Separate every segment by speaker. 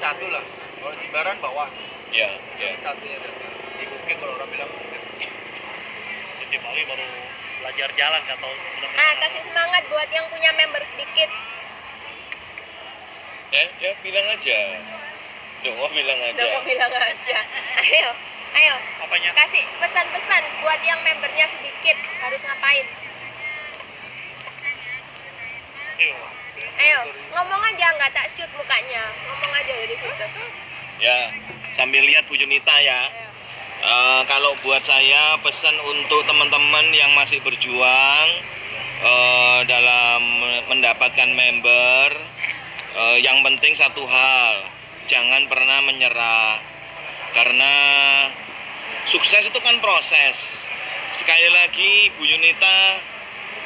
Speaker 1: catu lah. Kalau Jimbaran bawa.
Speaker 2: Ya, ya.
Speaker 1: Catunya di Bukit kalau orang bilang Bukit.
Speaker 3: Di Bali baru belajar jalan atau
Speaker 4: Kasih semangat buat yang punya member sedikit.
Speaker 2: Ya bilang aja. Dong, bilang aja.
Speaker 4: Udah mau bilang aja. Ayo.
Speaker 3: apanya?
Speaker 4: Kasih pesan-pesan buat yang membernya sedikit harus ngapain? Ayo, ngomong aja, nggak tak shoot mukanya. Ngomong aja dari situ.
Speaker 2: Ya, sambil lihat Bu Junita ya.
Speaker 4: Ayo.
Speaker 2: Kalau buat saya pesan untuk teman-teman yang masih berjuang dalam mendapatkan member, yang penting satu hal, jangan pernah menyerah, karena sukses itu kan proses. Sekali lagi Bu Yunita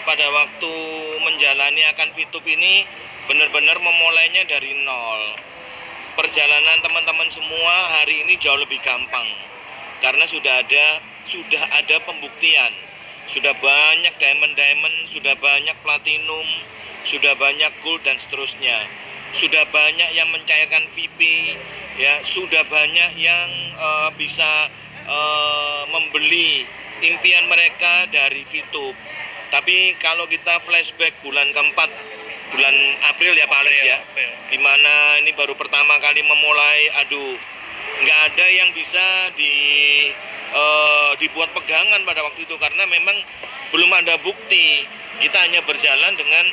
Speaker 2: pada waktu menjalani akan Fitup ini benar-benar memulainya dari nol. Perjalanan teman-teman semua hari ini jauh lebih gampang karena sudah ada pembuktian. Sudah banyak diamond, sudah banyak platinum, sudah banyak gold dan seterusnya. Sudah banyak yang mencairkan VIP, ya, sudah banyak yang bisa membeli impian mereka dari Fitup. Tapi kalau kita flashback bulan keempat, bulan April ya Pak Alex ya, dimana ini baru pertama kali memulai, nggak ada yang bisa dibuat pegangan pada waktu itu karena memang belum ada bukti. Kita hanya berjalan dengan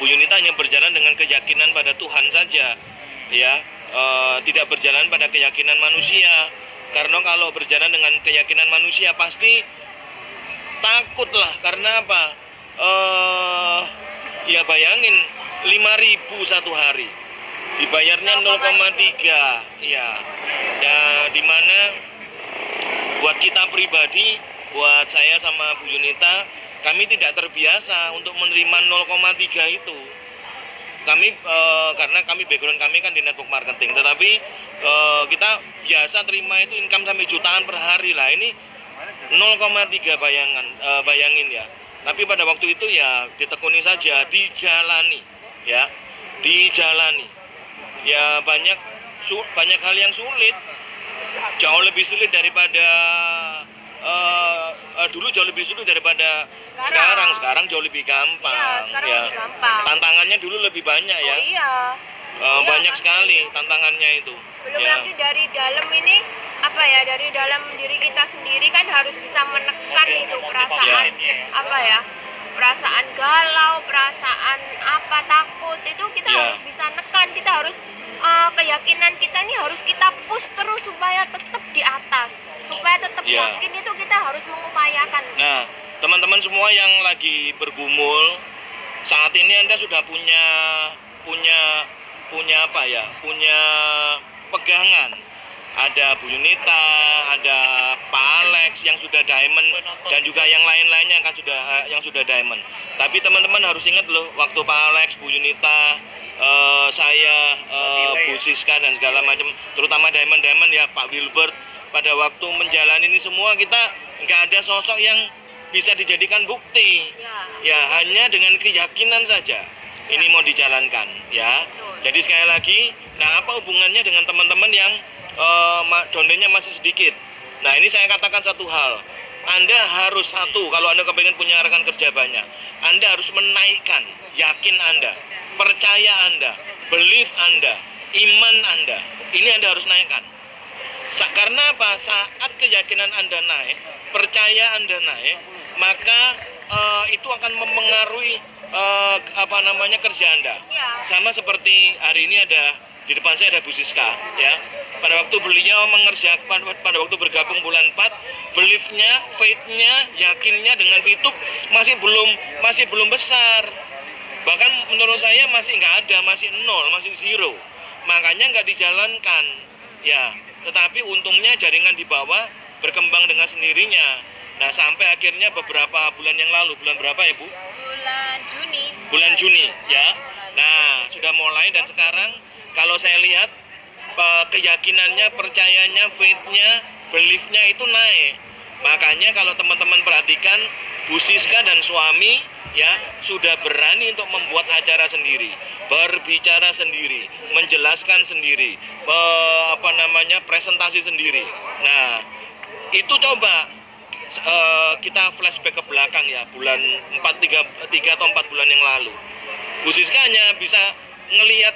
Speaker 2: Bu Yunita hanya berjalan dengan keyakinan pada Tuhan saja, ya, tidak berjalan pada keyakinan manusia. Karena kalau berjalan dengan keyakinan manusia pasti takutlah, karena apa? Ya bayangin 5.000 satu hari, dibayarnya 0,3, ya, dimana buat kita pribadi, buat saya sama Bu Yunita, kami tidak terbiasa untuk menerima 0,3 itu. Kami karena background kami kan di network marketing, tetapi kita biasa terima itu income sampai jutaan per hari lah. Ini 0,3 bayangin ya. Tapi pada waktu itu ya ditekuni saja, dijalani, ya, dijalani. Ya banyak hal yang sulit, jauh lebih sulit daripada dulu, jauh lebih sulit daripada sekarang jauh lebih gampang.
Speaker 4: Iya, sekarang
Speaker 2: ya.
Speaker 4: lebih gampang.
Speaker 2: Tantangannya dulu lebih banyak ya.
Speaker 4: Oh iya.
Speaker 2: Banyak
Speaker 4: pasti.
Speaker 2: sekali tantangannya itu.
Speaker 4: Belum
Speaker 2: Ya.
Speaker 4: lagi dari dalam ini dari dalam diri kita sendiri kan harus bisa menekan itu perasaan perasaan galau, perasaan takut itu kita
Speaker 2: Ya.
Speaker 4: harus bisa nekan, kita harus keyakinan kita ini harus kita push terus supaya tetap di atas, supaya tetap
Speaker 2: Ya.
Speaker 4: yakin itu kita harus mengupayakan.
Speaker 2: Nah, teman-teman semua yang lagi bergumul saat ini, Anda sudah punya pegangan. Ada Bu Yunita, ada Pak Alex yang sudah diamond dan juga yang lain-lainnya kan yang sudah diamond. Tapi teman-teman harus ingat loh, waktu Pak Alex, Bu Yunita, saya, Bu Siska dan segala macam, terutama diamond ya, Pak Wilbert, pada waktu menjalani ini semua kita nggak ada sosok yang bisa dijadikan bukti. Ya, hanya dengan keyakinan saja ini mau dijalankan, ya. Jadi sekali lagi, nah apa hubungannya dengan teman-teman yang dondennya masih sedikit? Nah, ini saya katakan satu hal, Anda harus kalau Anda kepengen punya rekan kerja banyak, Anda harus menaikkan yakin Anda, percaya Anda, belief Anda, iman Anda, ini Anda harus naikkan. Karena apa? Saat keyakinan Anda naik, percaya Anda naik, maka itu akan mempengaruhi kerja Anda. Sama seperti hari ini di depan saya ada Bu Siska, ya. Pada waktu beliau pada waktu bergabung bulan 4, beliefnya, faith-nya, yakinnya dengan Fitup masih belum besar. Bahkan menurut saya masih nggak ada, masih nol, masih zero. Makanya nggak dijalankan, ya. Tetapi untungnya jaringan di bawah berkembang dengan sendirinya. Nah, sampai akhirnya beberapa bulan yang lalu, bulan berapa ya Bu? Bulan Juni, ya. Nah, sudah mulai, dan sekarang kalau saya lihat keyakinannya, percayanya, faith-nya, belief-nya itu naik. Makanya kalau teman-teman perhatikan, Bu Siska dan suami ya sudah berani untuk membuat acara sendiri, berbicara sendiri, menjelaskan sendiri, presentasi sendiri. Nah, itu coba kita flashback ke belakang ya, bulan 3 atau 4 bulan yang lalu. Bu Siska hanya bisa ngelihat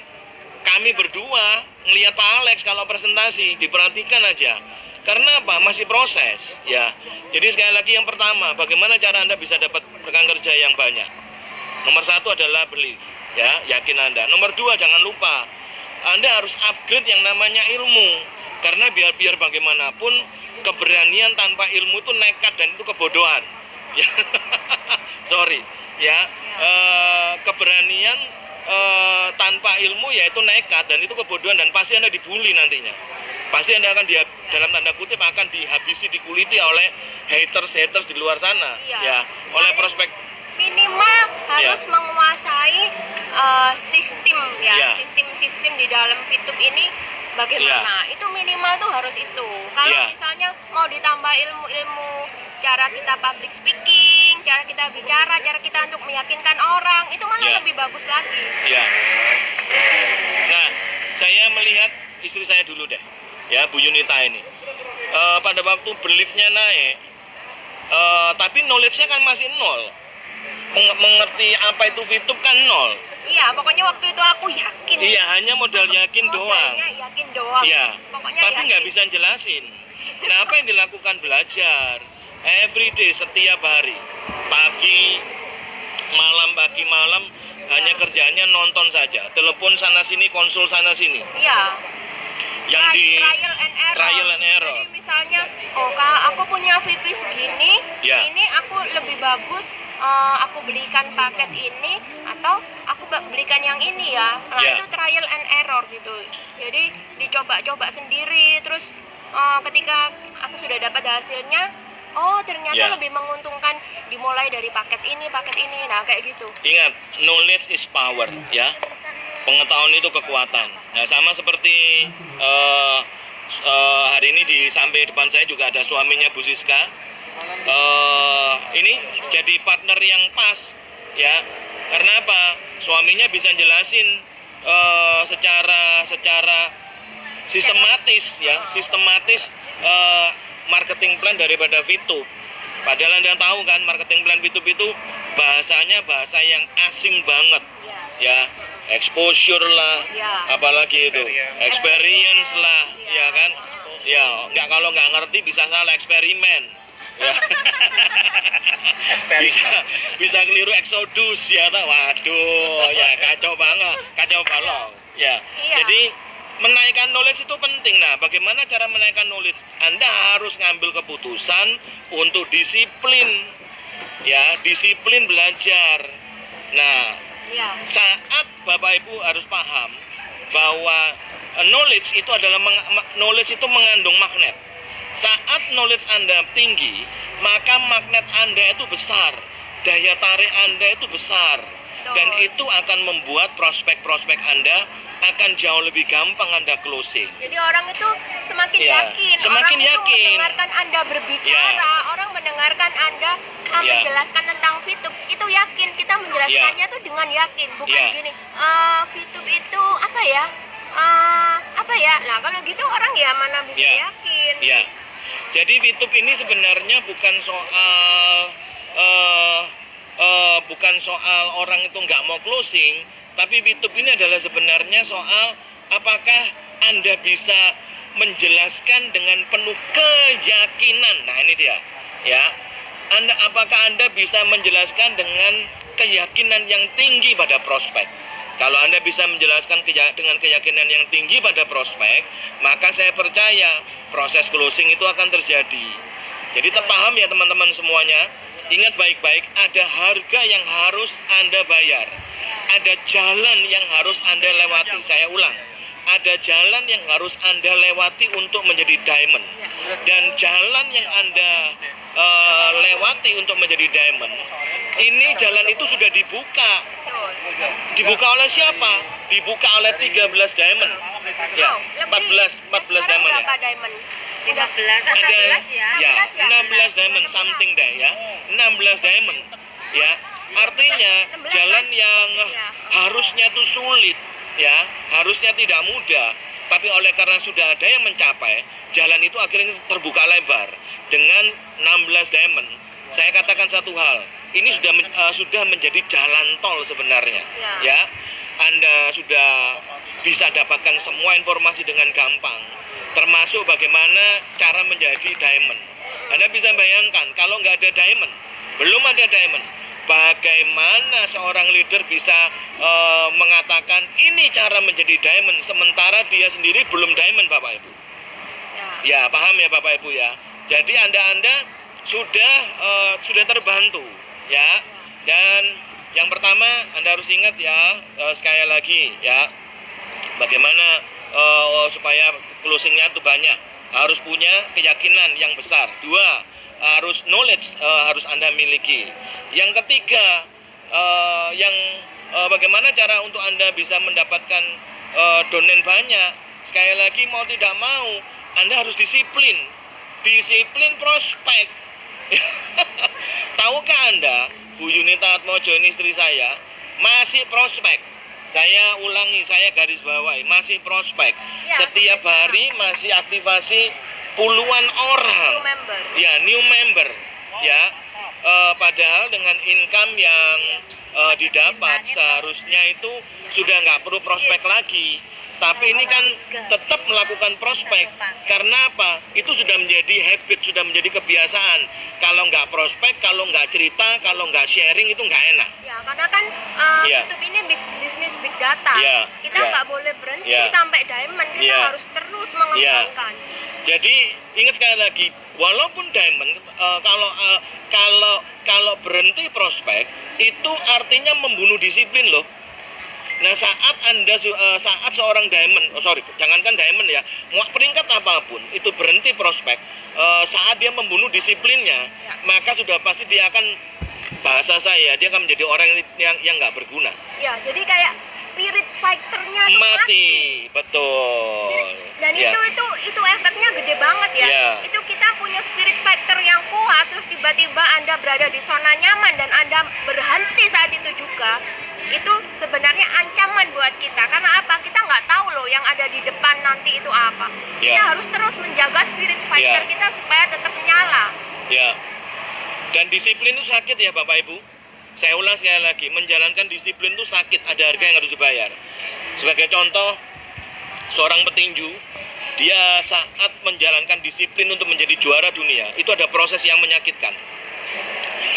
Speaker 2: kami berdua, ngelihat Pak Alex kalau presentasi, diperhatikan aja. Karena apa? Masih proses ya. Jadi sekali lagi yang pertama, bagaimana cara Anda bisa dapat rekan kerja yang banyak? Nomor 1 adalah belief, ya, yakin Anda. Nomor 2, jangan lupa Anda harus upgrade yang namanya ilmu. Karena biar bagaimanapun keberanian tanpa ilmu itu nekat dan itu kebodohan. Ya. Sorry, ya. Keberanian tanpa ilmu yaitu nekat dan itu kebodohan dan pasti Anda dibully nantinya. Pasti Anda akan dalam tanda kutip akan dihabisi, dikuliti oleh haters di luar sana, ya, oleh prospek.
Speaker 4: Minimal harus menguasai sistem ya, sistem di dalam VTube ini bagaimana. Itu minimal tuh harus itu. Kalau misalnya mau ditambah ilmu cara kita public speaking, cara kita bicara, cara kita untuk meyakinkan orang, itu malah lebih bagus lagi.
Speaker 2: Nah, saya melihat istri saya dulu deh, ya, Bu Yunita ini. Pada waktu beliefnya naik, tapi knowledge-nya kan masih nol. Mengerti apa itu VTube kan nol.
Speaker 4: Iya, pokoknya waktu itu aku yakin.
Speaker 2: Iya, hanya modal yakin doang.
Speaker 4: Yakin doang.
Speaker 2: Iya,
Speaker 4: pokoknya
Speaker 2: tapi
Speaker 4: yakin.
Speaker 2: nggak bisa jelasin. Nah, apa yang dilakukan? Belajar. Everyday, setiap hari. Pagi, malam, hanya kerjanya nonton saja. Telepon sana-sini, konsul sana-sini.
Speaker 4: Iya.
Speaker 2: Yang di
Speaker 4: trial and error. Jadi misalnya, Kak, aku punya VP segini, ini aku lebih bagus aku belikan paket ini atau aku belikan yang ini ya. Nah, itu trial and error gitu. Jadi dicoba-coba sendiri, terus ketika aku sudah dapat hasilnya, ternyata lebih menguntungkan dimulai dari paket ini. Nah, kayak gitu.
Speaker 2: Ingat, knowledge is power, ya. Pengetahuan itu kekuatan. Nah, sama seperti hari ini di samping depan saya juga ada suaminya Bu Siska. Ini jadi partner yang pas, ya. Karena apa? Suaminya bisa jelasin secara sistematis, ya, marketing plan daripada VTube. Padahal Anda tahu kan, marketing plan VTube itu bahasanya bahasa yang asing banget, ya. Exposure lah, apalagi itu experience lah, ya kan, ya. Kalau nggak ngerti bisa salah eksperimen, ya. bisa keliru exodus, ya. Waduh, ya, kacau balau, ya. Jadi menaikkan knowledge itu penting. Nah, bagaimana cara menaikkan knowledge? Anda harus ngambil keputusan untuk disiplin, ya, disiplin belajar. Nah, saat Bapak Ibu harus paham bahwa knowledge itu adalah knowledge itu mengandung magnet. Saat knowledge Anda tinggi, maka magnet Anda itu besar, daya tarik Anda itu besar, dan itu akan membuat prospek-prospek Anda akan jauh lebih gampang Anda closing.
Speaker 4: Jadi orang itu semakin yakin.
Speaker 2: Semakin
Speaker 4: orang
Speaker 2: yakin.
Speaker 4: Itu mendengarkan Anda berbicara, orang mendengarkan Anda menjelaskan tentang VTube, itu yakin. Kita menjelaskannya tuh dengan yakin, bukan gini. VTube itu apa ya? Nah, kalau gitu orang ya mana bisa yakin.
Speaker 2: Jadi VTube ini sebenarnya bukan soal orang itu nggak mau closing, tapi VTube ini adalah sebenarnya soal apakah Anda bisa menjelaskan dengan penuh keyakinan. Nah, ini dia, ya. Apakah Anda bisa menjelaskan dengan keyakinan yang tinggi pada prospek? Kalau Anda bisa menjelaskan dengan keyakinan yang tinggi pada prospek, maka saya percaya proses closing itu akan terjadi. Jadi terpaham ya teman-teman semuanya. Ingat baik-baik, ada harga yang harus Anda bayar. Ada jalan yang harus Anda lewati. Saya ulang, ada jalan yang harus Anda lewati untuk menjadi diamond. Dan jalan yang Anda lewati untuk menjadi diamond, ini jalan itu sudah dibuka. Dibuka oleh siapa? Dibuka oleh 13 diamond. Ya, 14 diamond.
Speaker 4: Berapa diamond? 15
Speaker 2: ada
Speaker 4: 16 ya.
Speaker 2: ya
Speaker 4: 16 ya.
Speaker 2: 16 diamond something deh ya, 16 diamond ya, artinya
Speaker 4: 16
Speaker 2: jalan yang
Speaker 4: Iya.
Speaker 2: harusnya tuh sulit ya, harusnya tidak mudah, tapi oleh karena sudah ada yang mencapai, jalan itu akhirnya terbuka lebar dengan 16 diamond. Saya katakan satu hal, ini sudah menjadi jalan tol sebenarnya ya. Anda sudah bisa dapatkan semua informasi dengan gampang, termasuk bagaimana cara menjadi diamond. Anda bisa bayangkan kalau nggak ada diamond, belum ada diamond, bagaimana seorang leader bisa mengatakan ini cara menjadi diamond, sementara dia sendiri belum diamond, Bapak Ibu. Ya, paham ya Bapak Ibu ya. Jadi Anda sudah terbantu ya. Dan yang pertama Anda harus ingat ya, sekali lagi ya, bagaimana supaya closingnya itu banyak, harus punya keyakinan yang besar. 2, harus knowledge harus Anda miliki. Yang ketiga, bagaimana cara untuk Anda bisa mendapatkan donen banyak. Sekali lagi, mau tidak mau Anda harus disiplin prospek. Tahukah Anda, Bu Yunita Atmojo ini istri saya masih prospek. Saya ulangi, saya garis bawahi, masih prospek.
Speaker 4: Ya,
Speaker 2: Setiap hari masih aktivasi puluhan orang.
Speaker 4: New member.
Speaker 2: Ya, new member. Ya, padahal dengan income yang didapat seharusnya itu sudah nggak perlu prospek lagi. Tapi ini kan tetap melakukan prospek. Karena apa? Itu sudah menjadi habit, sudah menjadi kebiasaan. Kalau nggak prospek, kalau nggak cerita, kalau nggak sharing itu nggak enak.
Speaker 4: Ya, karena kan
Speaker 2: Iya.
Speaker 4: YouTube ini bisnis big data.
Speaker 2: Iya,
Speaker 4: Kita
Speaker 2: iya.
Speaker 4: nggak boleh berhenti
Speaker 2: Iya.
Speaker 4: sampai diamond. Kita
Speaker 2: Iya.
Speaker 4: harus terus mengembangkan.
Speaker 2: Jadi ingat sekali lagi, walaupun diamond, kalau berhenti prospek itu artinya membunuh disiplin loh. Nah, saat seorang diamond, jangankan diamond ya, peringkat apapun itu berhenti prospek, saat dia membunuh disiplinnya,
Speaker 4: Ya.
Speaker 2: maka sudah pasti dia akan, bahasa saya, dia akan menjadi orang yang nggak berguna.
Speaker 4: Ya, jadi kayak spirit fighternya tuh
Speaker 2: Mati, betul.
Speaker 4: Dan
Speaker 2: Ya.
Speaker 4: itu efeknya gede banget ya.
Speaker 2: Ya.
Speaker 4: Itu kita punya spirit fighter yang kuat, terus tiba-tiba Anda berada di zona nyaman dan Anda berhenti saat itu juga. Itu sebenarnya ancaman buat kita. Karena apa? Kita nggak tahu loh yang ada di depan nanti itu apa.
Speaker 2: Ya.
Speaker 4: Kita harus terus menjaga spirit fighter
Speaker 2: Ya.
Speaker 4: kita supaya tetap nyala.
Speaker 2: Ya. Dan disiplin itu sakit ya Bapak Ibu. Saya ulang sekali lagi, menjalankan disiplin itu sakit, ada harga yang harus dibayar. Sebagai contoh, seorang petinju, dia saat menjalankan disiplin untuk menjadi juara dunia, itu ada proses yang menyakitkan.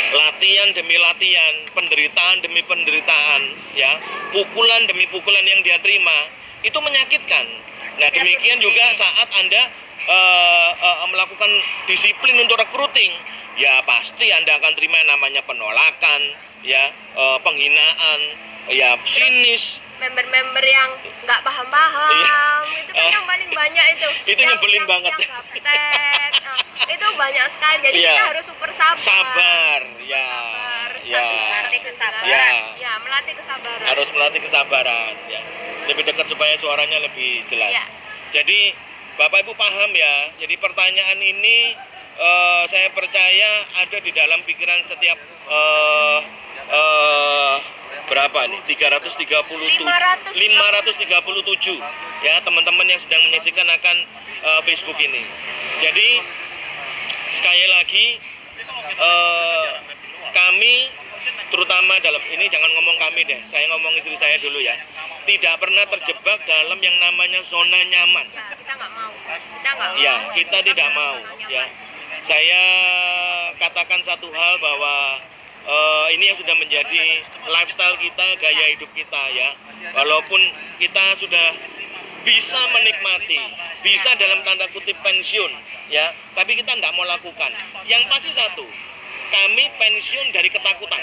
Speaker 2: Latihan demi latihan, penderitaan demi penderitaan, ya, pukulan demi pukulan yang dia terima, itu menyakitkan. Nah, demikian juga saat Anda melakukan disiplin untuk recruiting, ya pasti Anda akan terima yang namanya penolakan, ya, penghinaan, ya sinis.
Speaker 4: Member-member yang nggak paham-paham,
Speaker 2: Iya.
Speaker 4: itu kan yang paling banyak itu.
Speaker 2: Itu nyebelin banget.
Speaker 4: Yang gaptek. Nah, itu banyak sekali. Jadi
Speaker 2: Iya.
Speaker 4: kita harus super sabar.
Speaker 2: Sabar, ya, ya,
Speaker 4: Melatih kesabaran.
Speaker 2: Ya.
Speaker 4: Ya, melatih kesabaran.
Speaker 2: harus melatih kesabaran, ya, lebih dekat supaya suaranya lebih jelas.
Speaker 4: Ya.
Speaker 2: Jadi Bapak Ibu paham ya. Jadi pertanyaan ini saya percaya ada di dalam pikiran setiap berapa nih? 537 ya teman-teman yang sedang menyaksikan akan Facebook ini. Jadi sekali lagi kami terutama dalam ini, jangan ngomong kami deh, saya ngomong istri saya dulu ya, tidak pernah terjebak dalam yang namanya zona nyaman.
Speaker 4: Ya, kita nggak mau. Kita nggak mau.
Speaker 2: Ya, kita tidak
Speaker 4: dalam
Speaker 2: mau
Speaker 4: zona
Speaker 2: ya.
Speaker 4: nyaman.
Speaker 2: Saya katakan satu hal bahwa ini yang sudah menjadi lifestyle kita, gaya hidup kita ya. Walaupun kita sudah bisa menikmati, bisa dalam tanda kutip pensiun ya, tapi kita tidak mau lakukan. Yang pasti satu, kami pensiun dari ketakutan,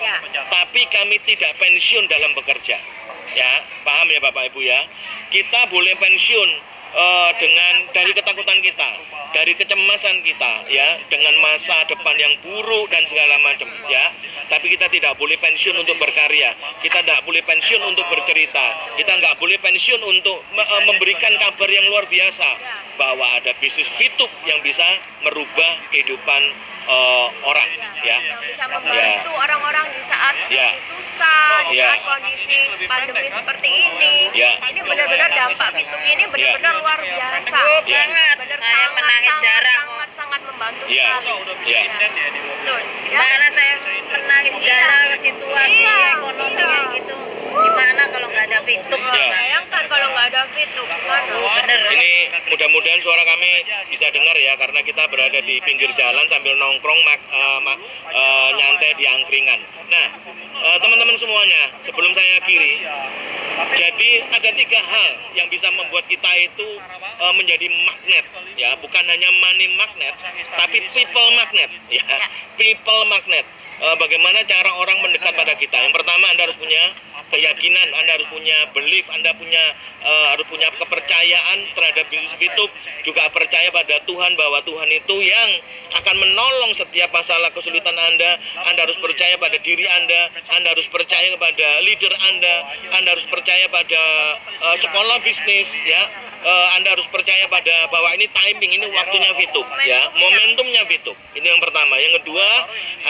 Speaker 4: Ya.
Speaker 2: tapi kami tidak pensiun dalam bekerja. Ya, paham ya Bapak Ibu ya? Kita boleh pensiun dengan dari ketakutan kita, dari kecemasan kita, ya, dengan masa depan yang buruk dan segala macam, ya. Tapi kita tidak boleh pensiun untuk berkarya, kita tidak boleh pensiun untuk bercerita, kita nggak boleh pensiun untuk memberikan kabar yang luar biasa bahwa ada bisnis Fitup yang bisa merubah kehidupan orang, ya.
Speaker 4: Yang bisa membantu orang-orang di saat kondisi susah, di saat kondisi pandemi seperti ini. Ini benar-benar dampak Fitup ini benar-benar luar biasa. Benar
Speaker 5: Saya menangis darah.
Speaker 4: sangat membantu
Speaker 2: Ya.
Speaker 4: sekali.
Speaker 2: Ya.
Speaker 4: Betul. Ya.
Speaker 5: Malah saya menangis darah ke situasi ekonomi kayak gitu. Gimana kalau nggak ada Fitup?
Speaker 4: Bayangkan kalau nggak ada Fitup, gimana?
Speaker 5: Bener.
Speaker 2: Ini mudah-mudahan suara kami bisa dengar ya, karena kita berada di pinggir jalan sambil nongkrong nyantai di angkringan. Nah, teman-teman semuanya, sebelum saya akhiri, jadi ada 3 hal yang bisa membuat kita itu menjadi magnet, ya, bukan hanya money magnet, tapi people magnet, ya, people magnet. Bagaimana cara orang mendekat pada kita? Yang pertama, Anda harus punya keyakinan, Anda harus punya belief, Anda harus punya kepercayaan terhadap bisnis Fitup, juga percaya pada Tuhan bahwa Tuhan itu yang akan menolong setiap masalah kesulitan Anda. Anda harus percaya pada diri Anda harus percaya kepada leader Anda harus percaya pada sekolah bisnis, ya. Anda harus percaya pada bahwa ini timing, ini waktunya Fitup, ya, momentumnya Fitup. Ini yang pertama. Yang kedua,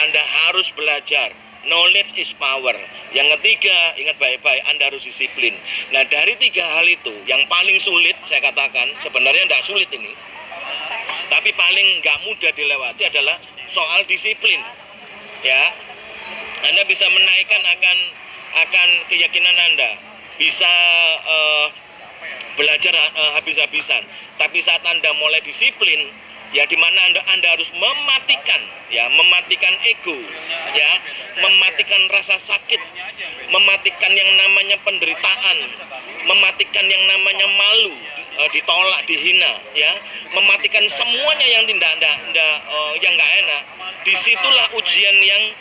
Speaker 2: Anda harus belajar. Knowledge is power. Yang ketiga, ingat baik-baik, Anda harus disiplin. Nah, dari 3 hal itu, yang paling sulit saya katakan, sebenarnya tidak sulit ini, tapi paling nggak mudah dilewati adalah soal disiplin. Ya, Anda bisa menaikkan akan keyakinan Anda, bisa belajar habis-habisan. Tapi saat Anda mulai disiplin, ya, di mana Anda harus mematikan ego, ya, mematikan rasa sakit, mematikan yang namanya penderitaan, mematikan yang namanya malu, ditolak, dihina, ya, mematikan semuanya yang yang nggak enak. Disitulah ujian yang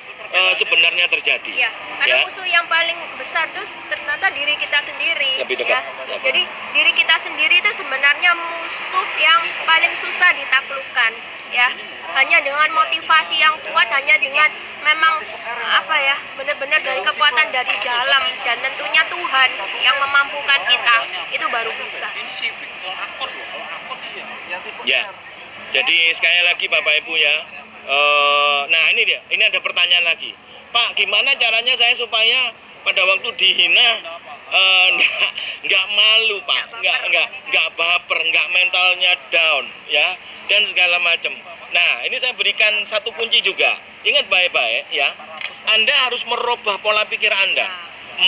Speaker 2: sebenarnya terjadi.
Speaker 4: Ya, karena musuh yang paling besar tuh ternyata diri kita sendiri.
Speaker 2: Lebih dekat.
Speaker 4: Ya. Jadi diri kita sendiri itu sebenarnya musuh yang paling susah ditaklukkan. Ya, hanya dengan motivasi yang kuat, hanya dengan memang benar-benar dari kekuatan dari dalam, dan tentunya Tuhan yang memampukan kita, itu baru bisa.
Speaker 2: Ya, jadi sekali lagi Bapak Ibu, ya. Nah, ini dia. Ini ada pertanyaan lagi. Pak, gimana caranya saya supaya pada waktu dihina nggak malu, Pak, nggak baper, nggak mentalnya down, ya, dan segala macam. Nah, ini saya berikan satu kunci juga. Ingat baik-baik, ya. Anda harus merubah pola pikir Anda.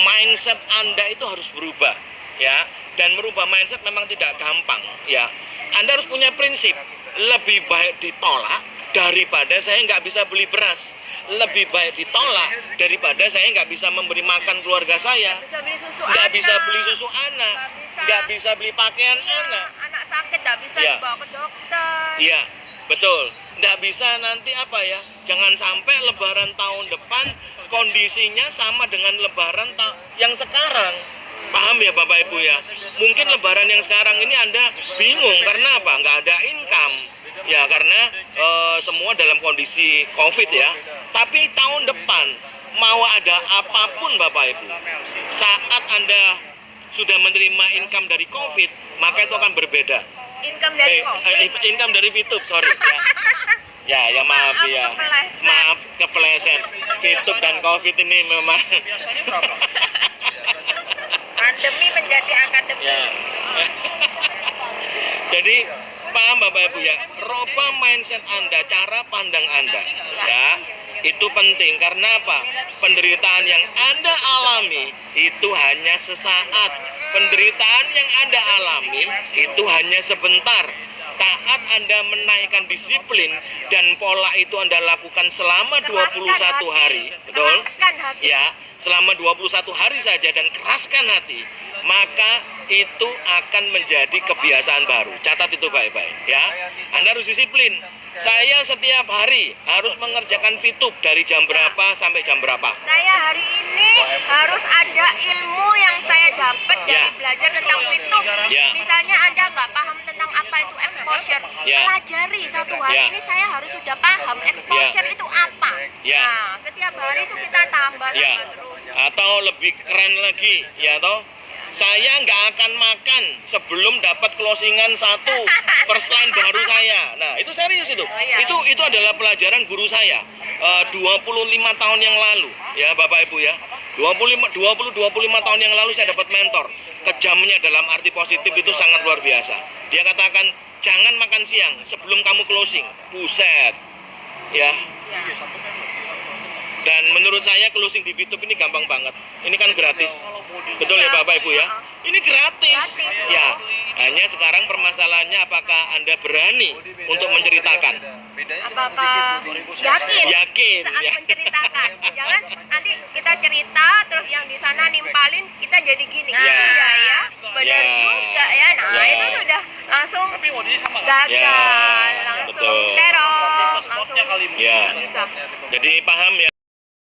Speaker 2: Mindset Anda itu harus berubah, ya. Dan merubah mindset memang tidak gampang, ya. Anda harus punya prinsip, lebih baik ditolak daripada saya nggak bisa beli beras. Lebih baik ditolak daripada saya nggak bisa memberi makan keluarga saya, nggak bisa beli susu anak, nggak bisa beli pakaian anak.
Speaker 4: Anak sakit nggak bisa dibawa ke dokter.
Speaker 2: Iya, betul. Nggak bisa nanti jangan sampai lebaran tahun depan kondisinya sama dengan lebaran yang sekarang. Paham ya Bapak Ibu, ya? Mungkin lebaran yang sekarang ini Anda bingung karena apa? Nggak ada income. Ya, karena semua dalam kondisi COVID, ya. Tapi tahun depan mau ada apapun Bapak Ibu, saat Anda sudah menerima income dari COVID, maka itu akan berbeda.
Speaker 4: Income dari COVID?
Speaker 2: Income dari Fitup, sorry. Ya, maaf ya. Maaf kepleset. Fitup dan COVID ini memang
Speaker 5: Pandemi menjadi akademi.
Speaker 2: ya. Jadi paham Bapak Ibu, ya, rubah mindset Anda, cara pandang Anda, ya, itu penting. Karena apa? Penderitaan yang Anda alami itu hanya sesaat. Penderitaan yang Anda alami itu hanya sebentar. Saat Anda menaikkan disiplin dan pola itu Anda lakukan selama 21 hari, betul? Ya, selama 21 hari saja dan keraskan hati, maka itu akan menjadi kebiasaan baru. Catat itu baik-baik ya. Anda harus disiplin. Saya setiap hari harus mengerjakan VTube dari jam berapa sampai jam berapa.
Speaker 4: Saya hari ini harus ada ilmu yang saya dapat dari
Speaker 2: Ya.
Speaker 4: belajar tentang VTube.
Speaker 2: Ya.
Speaker 4: Misalnya Anda nggak paham tentang apa itu exposure,
Speaker 2: Ya.
Speaker 4: pelajari satu hari
Speaker 2: Ya.
Speaker 4: ini saya harus sudah paham exposure itu apa.
Speaker 2: Ya.
Speaker 4: Nah, setiap hari itu kita tambah
Speaker 2: Ya.
Speaker 4: terus.
Speaker 2: Atau lebih keren lagi, ya toh. Saya nggak akan makan sebelum dapat closingan satu first line baru saya. Nah, itu serius itu.
Speaker 4: iya.
Speaker 2: Itu adalah pelajaran guru saya 25 tahun yang lalu, ya Bapak Ibu ya. 25 tahun yang lalu saya dapat mentor. Kejamnya dalam arti positif itu sangat luar biasa. Dia katakan, "Jangan makan siang sebelum kamu closing." Buset. Ya. Dan menurut saya closing di VTube ini gampang banget. Ini kan gratis. Betul ya Bapak Ibu ya? Ini gratis.
Speaker 4: Gratis,
Speaker 2: Ya. Hanya sekarang permasalahannya apakah Anda berani untuk menceritakan?
Speaker 4: Apakah yakin?
Speaker 2: Yakin,
Speaker 4: Saat
Speaker 2: ya.
Speaker 4: menceritakan, jangan nanti kita cerita terus yang di sana nimpalin kita jadi gini.
Speaker 2: Ya.
Speaker 4: Iya ya, benar
Speaker 2: Ya.
Speaker 4: juga ya. Nah
Speaker 2: Ya.
Speaker 4: itu sudah langsung
Speaker 3: Tapi modenya sama.
Speaker 4: gagal,
Speaker 2: Ya,
Speaker 4: langsung
Speaker 2: betul.
Speaker 4: teror, langsung
Speaker 3: Spotnya kali
Speaker 2: Ya.
Speaker 4: nggak bisa.
Speaker 2: Jadi paham ya